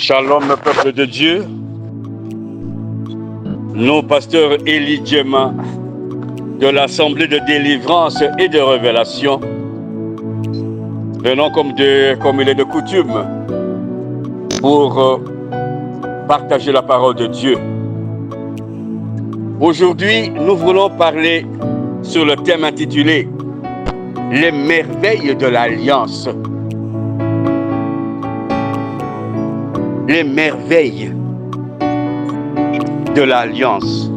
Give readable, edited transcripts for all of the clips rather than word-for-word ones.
Shalom, peuple de Dieu. Nous, pasteur Élie Djema, de l'Assemblée de délivrance et de révélation, venons comme il est de coutume pour partager la parole de Dieu. Aujourd'hui, nous voulons parler sur le thème intitulé « Les merveilles de l'Alliance ». Les merveilles de l'Alliance.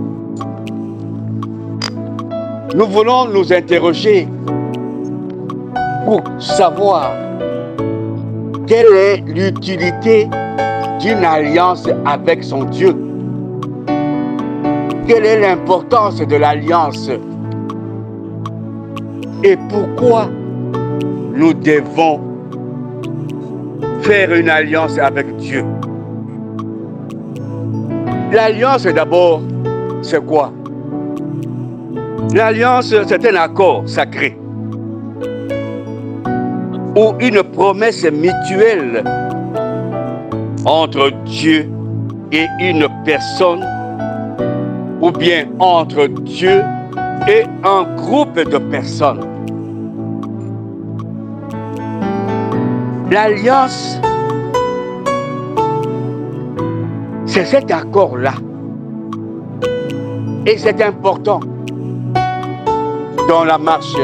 Nous voulons nous interroger pour savoir quelle est l'utilité d'une alliance avec son Dieu. Quelle est l'importance de l'alliance et pourquoi nous devons faire une alliance avec Dieu. L'alliance d'abord, c'est quoi? L'alliance, c'est un accord sacré ou une promesse mutuelle entre Dieu et une personne, ou bien entre Dieu et un groupe de personnes. L'alliance, c'est cet accord-là. Et c'est important dans la marche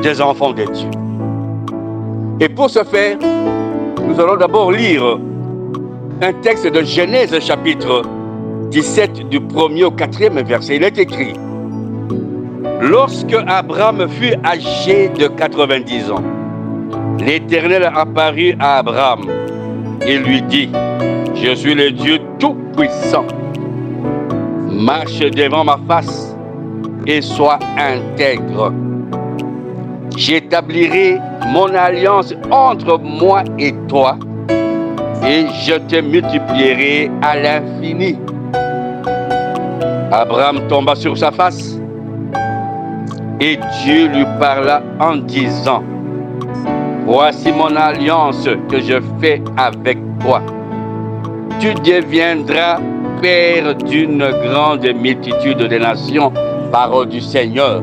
des enfants de Dieu. Et pour ce faire, nous allons d'abord lire un texte de Genèse chapitre 17 du 1er au 4e verset. Il est écrit: lorsque Abraham fut âgé de 90 ans, l'Éternel apparut à Abraham et lui dit: je suis le Dieu Tout-Puissant. Marche devant ma face et sois intègre. J'établirai mon alliance entre moi et toi et je te multiplierai à l'infini. Abraham tomba sur sa face et Dieu lui parla en disant: voici mon alliance que je fais avec toi. Tu deviendras père d'une grande multitude de nations, parole du Seigneur.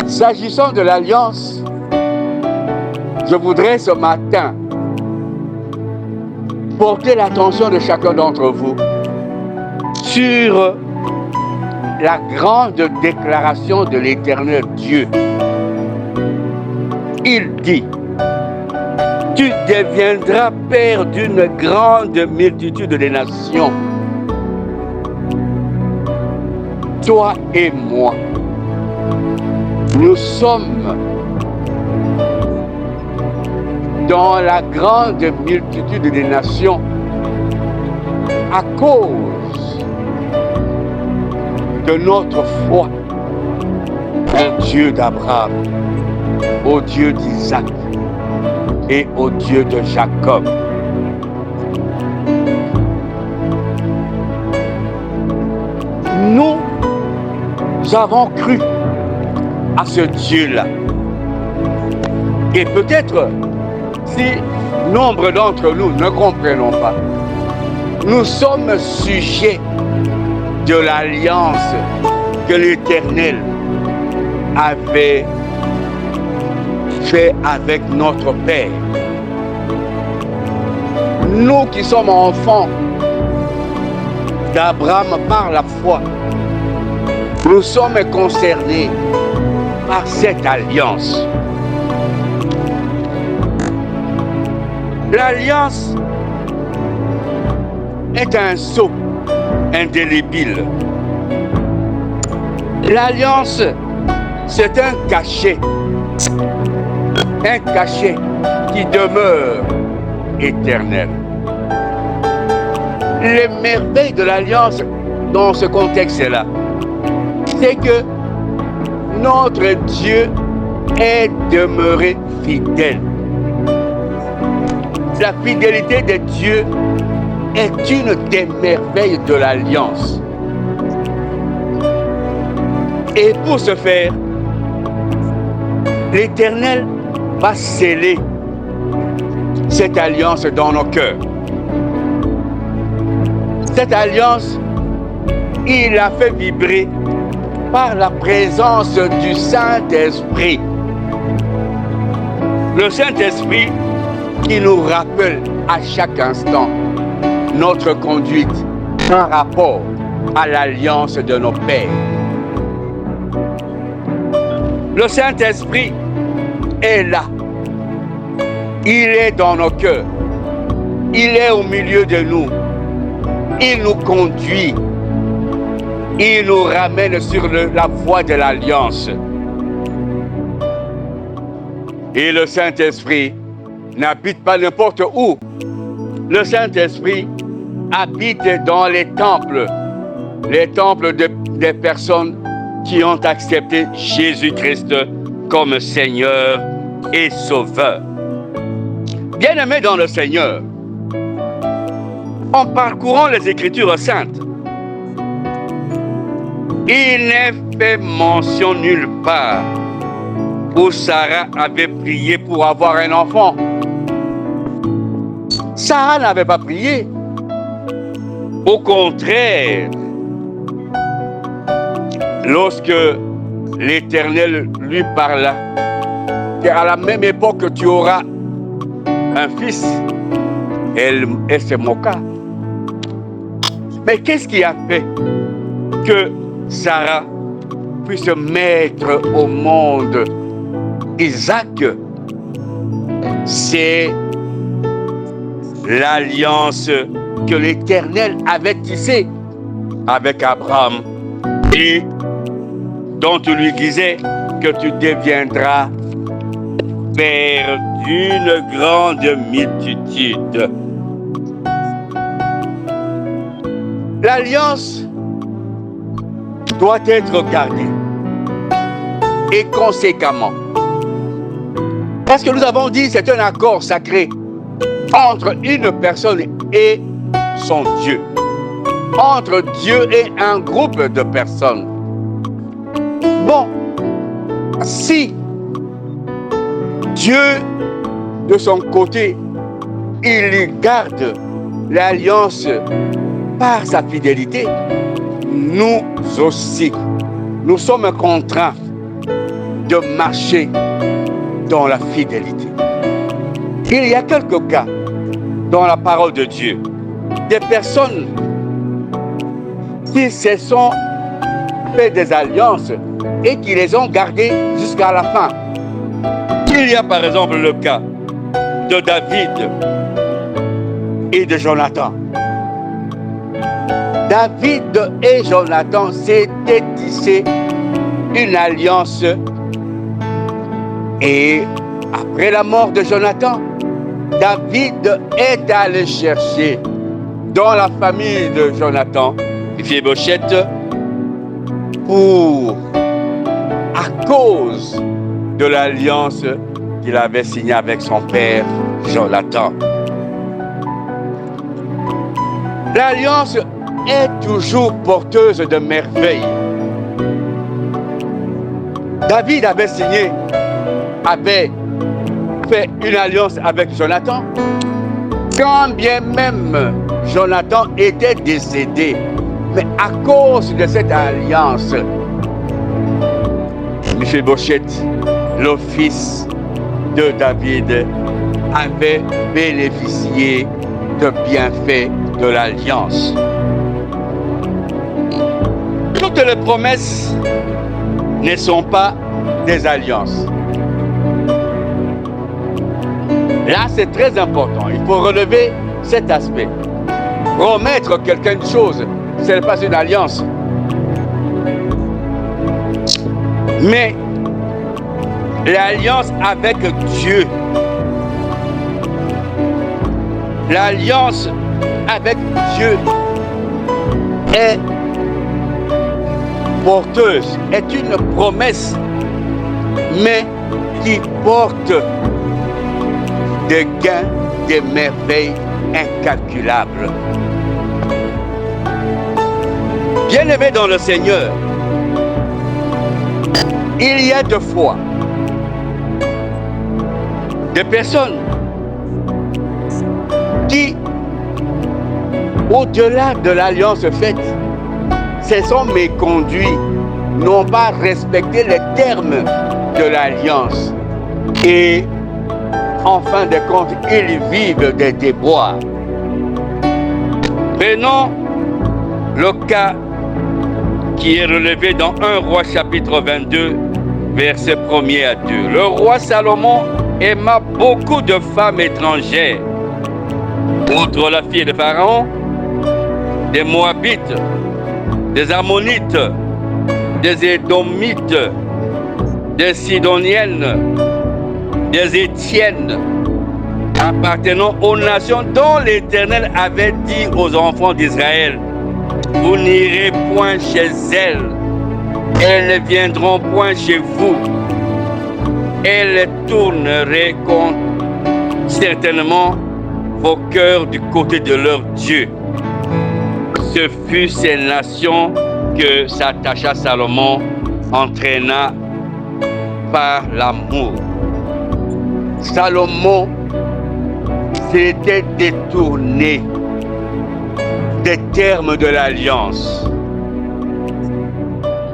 S'agissant de l'alliance, je voudrais ce matin porter l'attention de chacun d'entre vous sur la grande déclaration de l'Éternel Dieu. Il dit: tu deviendras père d'une grande multitude de nations. Toi et moi, nous sommes dans la grande multitude des nations à cause de notre foi au Dieu d'Abraham, au Dieu d'Isaac et au Dieu de Jacob. Nous avons cru à ce Dieu-là. Et peut-être, si nombre d'entre nous ne comprenons pas, nous sommes sujets de l'alliance que l'Éternel avait fait avec notre Père. Nous qui sommes enfants d'Abraham par la foi, nous sommes concernés par cette alliance. L'alliance est un sceau indélébile. L'alliance, c'est un cachet qui demeure éternel. Les merveilles de l'alliance dans ce contexte-là, c'est que notre Dieu est demeuré fidèle. La fidélité de Dieu est une des merveilles de l'alliance. Et pour ce faire, l'Éternel va sceller cette alliance dans nos cœurs. Cette alliance, il l'a fait vibrer par la présence du Saint-Esprit. Le Saint-Esprit qui nous rappelle à chaque instant notre conduite par rapport à l'alliance de nos pères. Le Saint-Esprit est là. Il est dans nos cœurs. Il est au milieu de nous. Il nous conduit. Il nous ramène sur la voie de l'alliance. Et le Saint-Esprit n'habite pas n'importe où. Le Saint-Esprit habite dans les temples des personnes qui ont accepté Jésus-Christ comme Seigneur et Sauveur. Bien-aimés dans le Seigneur, en parcourant les Écritures saintes, il n'est fait mention nulle part où Sarah avait prié pour avoir un enfant. Sarah n'avait pas prié. Au contraire, lorsque l'Éternel lui parla, qu'à la même époque tu auras un fils, elle se moqua. Mais qu'est-ce qui a fait que Sarah puisse mettre au monde Isaac? C'est l'alliance que l'Éternel avait tissée avec Abraham et dont tu lui disais que tu deviendras père d'une grande multitude. L'alliance doit être gardée et conséquemment. Parce que nous avons dit c'est un accord sacré entre une personne et son Dieu. Entre Dieu et un groupe de personnes. Bon, si Dieu, de son côté, il garde l'alliance par sa fidélité, nous aussi, nous sommes contraints de marcher dans la fidélité. Il y a quelques cas dans la parole de Dieu, des personnes qui se sont fait des alliances et qui les ont gardées jusqu'à la fin. Il y a par exemple le cas de David et de Jonathan. David et Jonathan s'étaient tissé une alliance et après la mort de Jonathan, David est allé chercher dans la famille de Jonathan, Méphibosheth, à cause de l'alliance qu'il avait signée avec son père Jonathan. L'alliance est toujours porteuse de merveilles. David avait fait une alliance avec Jonathan, quand bien même Jonathan était décédé. Mais à cause de cette alliance, Méphibosheth, le fils de David, avait bénéficié de bienfaits de l'alliance. Toutes les promesses ne sont pas des alliances. Là, c'est très important. Il faut relever cet aspect. Promettre quelqu'un une chose, ce n'est pas une alliance. Mais l'alliance avec Dieu, l'alliance avec Dieu est porteuse, est une promesse, mais qui porte des gains, des merveilles incalculables. Bien-aimés dans le Seigneur, il y a deux fois des personnes qui, au-delà de l'alliance faite, se sont méconduits, n'ont pas respecté les termes de l'alliance. Et en fin de compte, ils vivent des déboires. Prenons le cas qui est relevé dans 1 Roi chapitre 22, versets 1er à 2. Le roi Salomon aima beaucoup de femmes étrangères, outre la fille de Pharaon, des Moabites, des Ammonites, des Édomites, des Sidoniennes, des Étiennes, appartenant aux nations dont l'Éternel avait dit aux enfants d'Israël: vous n'irez point chez elles ne viendront point chez vous. Elles tourneraient certainement vos cœurs du côté de leur Dieu. Ce fut ces nations que s'attacha Salomon, entraîna par l'amour. Salomon s'était détourné des termes de l'alliance.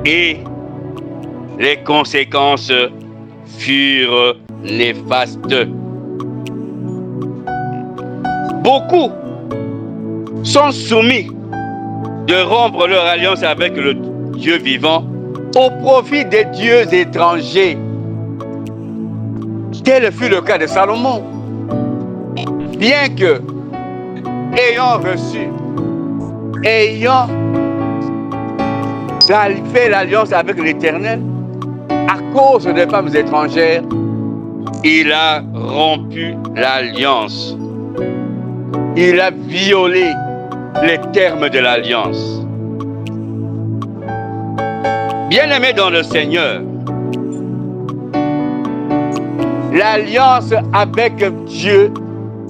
Et les conséquences furent néfastes. Beaucoup sont soumis de rompre leur alliance avec le Dieu vivant au profit des dieux étrangers. Tel fut le cas de Salomon. Bien que, ayant fait l'alliance avec l'Éternel, à cause des femmes étrangères, il a rompu l'alliance. Il a violé les termes de l'alliance. Bien-aimés dans le Seigneur, l'alliance avec Dieu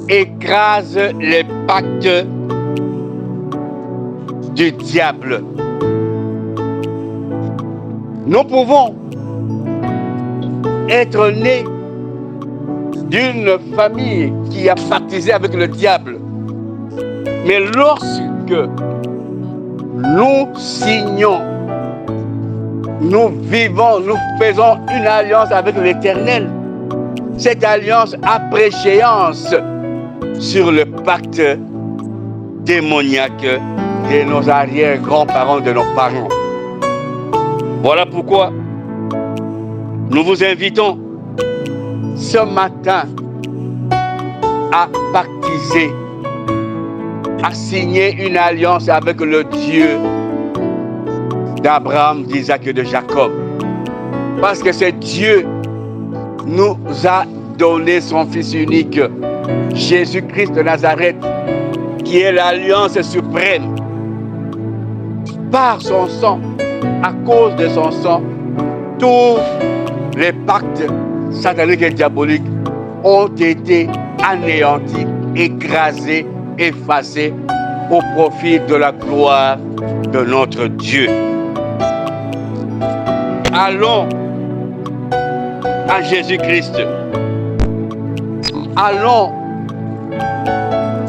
écrase les pactes du diable. Nous pouvons être nés d'une famille qui a pactisé avec le diable. Mais lorsque nous signons, nous vivons, nous faisons une alliance avec l'Éternel, cette alliance a préchéance sur le pacte démoniaque de nos arrière-grands-parents, de nos parents. Voilà pourquoi nous vous invitons ce matin à pactiser, à signer une alliance avec le Dieu d'Abraham, d'Isaac et de Jacob. Parce que ce Dieu nous a donné son Fils unique, Jésus-Christ de Nazareth, qui est l'alliance suprême. Par son sang, à cause de son sang, tous les pactes sataniques et diaboliques ont été anéantis, écrasés, effacés au profit de la gloire de notre Dieu. Allons à Jésus-Christ. Allons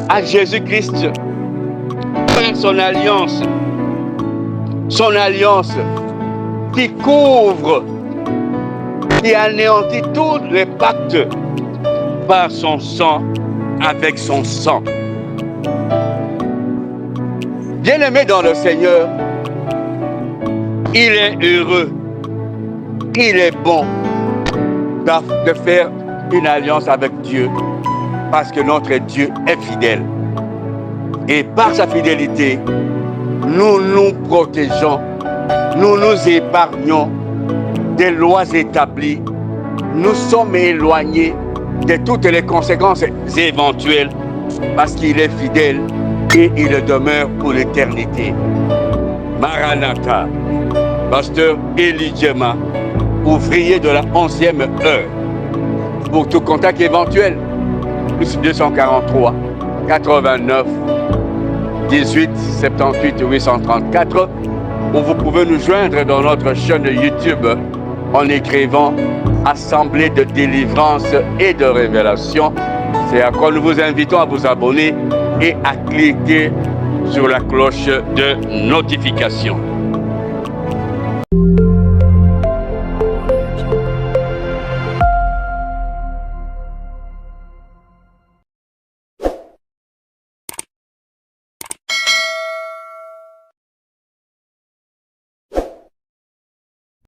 à Jésus-Christ par son alliance qui couvre, qui anéantit tous les pactes par son sang, avec son sang. Bien-aimé dans le Seigneur, il est heureux, il est bon de faire une alliance avec Dieu, parce que notre Dieu est fidèle. Et par sa fidélité, nous nous protégeons, nous nous épargnons des lois établies, nous sommes éloignés de toutes les conséquences éventuelles, parce qu'il est fidèle et il demeure pour l'éternité. Maranatha, pasteur Élie Djema, ouvrier de la 11e heure. Pour tout contact éventuel, plus 243 89 18 78 834, ou vous pouvez nous joindre dans notre chaîne YouTube en écrivant Assemblée de délivrance et de révélation C'est à quoi nous vous invitons à vous abonner et à cliquer sur la cloche de notification.